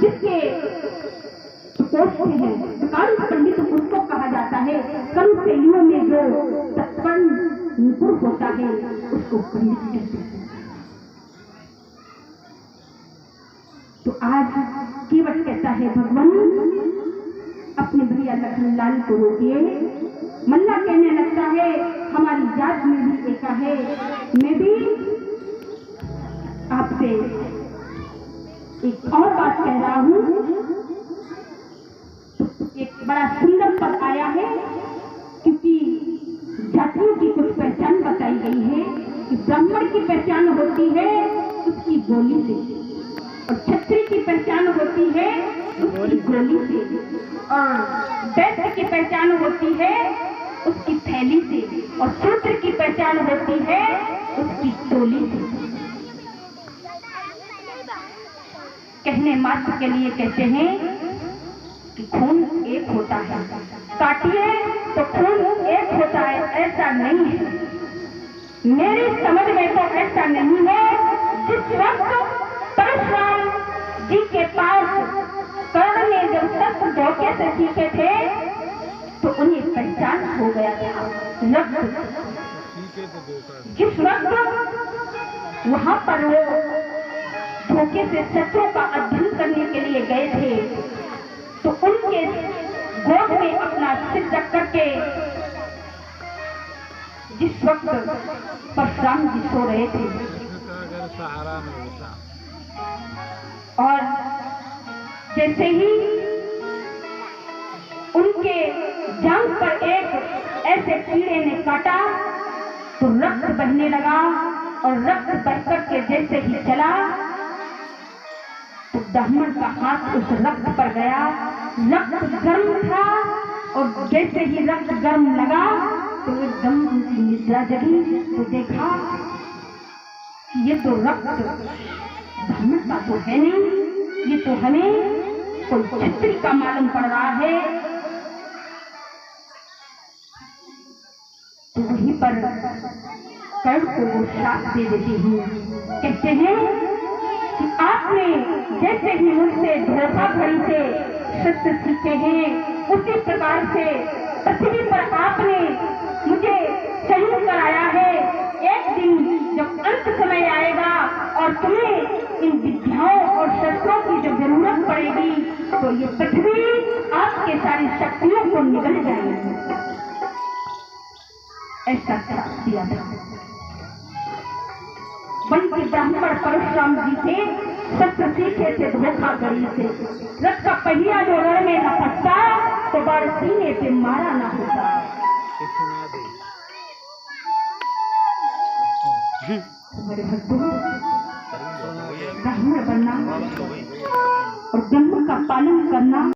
जिसके हैं काल पंडित उसको कहा जाता है। कम शैलियों में जो तत्पर्ण निपुण होता है उसको पंडित कहते हैं। तो आज केवट कहता है भगवान अपने भैया लखनलाल को रोकिए। मल्ला कहने लगता है हमारी जात में भी एका है, मैं भी आपसे एक और बात कह रहा हूं। एक बड़ा सुंदर पद आया है क्योंकि जातियों की कुछ पहचान बताई गई है कि ब्राह्मण की पहचान होती है उसकी बोली से, और क्षत्रिय की पहचान होती है उसकी गोली से, और वैश्य की पहचान होती है उसकी थैली से, और शूद्र की पहचान होती है उसकी टोली से। कहने मात्र के लिए कहते हैं कि खून एक होता है, काटिए तो खून एक होता है, ऐसा नहीं है। मेरी समझ में तो ऐसा नहीं है। जिस वक्त परशुराम जी के पास कर्ण ने जब शस्त्र धोखे से सीखे थे तो उन्हें पहचान हो गया था रक्त। जिस वक्त वहां पर वो धोखे से शस्त्रों का अध्ययन करने के लिए गए थे तो उनके गोद में अपना सिर रख करके जिस वक्त परशुराम जी सो रहे थे और जैसे ही उनके जांघ पर एक ऐसे कीड़े ने काटा तो रक्त बहने लगा, और रक्त बह करके जैसे ही चला तो ब्राह्मण का हाथ उस रक्त पर गया। रक्त गर्म था और जैसे ही रक्त गर्म लगा तो एकदम उनकी निद्रा जगी तो देखा कि ये तो रक्त ब्राह्मण का तो है नहीं, ये तो हमें कोई क्षत्रिय का मालूम पड़ रहा है। तो वहीं पर कर्ण को वो श्राप दे देती हूँ। कहते हैं कि आपने जैसे ही मुझसे धोखाधड़ी से शस्त्र सीखे हैं उसी प्रकार से पृथ्वी पर आपने मुझे शहीद कराया है। एक दिन जब अंत समय आएगा और तुम्हें इन विद्याओं और शस्त्रों की जब जरूरत पड़ेगी तो ये पृथ्वी आपके सारी शक्तियों को निगल जाएगी। ऐसा श्राप दिया था। बल्कि ब्राह्मण परशुराम जी से शस्त्र सीखे थे धोखाधड़ी से। रथ का पहिया जो रण में न फंसता तो बड़ सीने पे मारा न होता। हमारे भक्तों ब्राह्मण बनना और ब्रह्म का पालन करना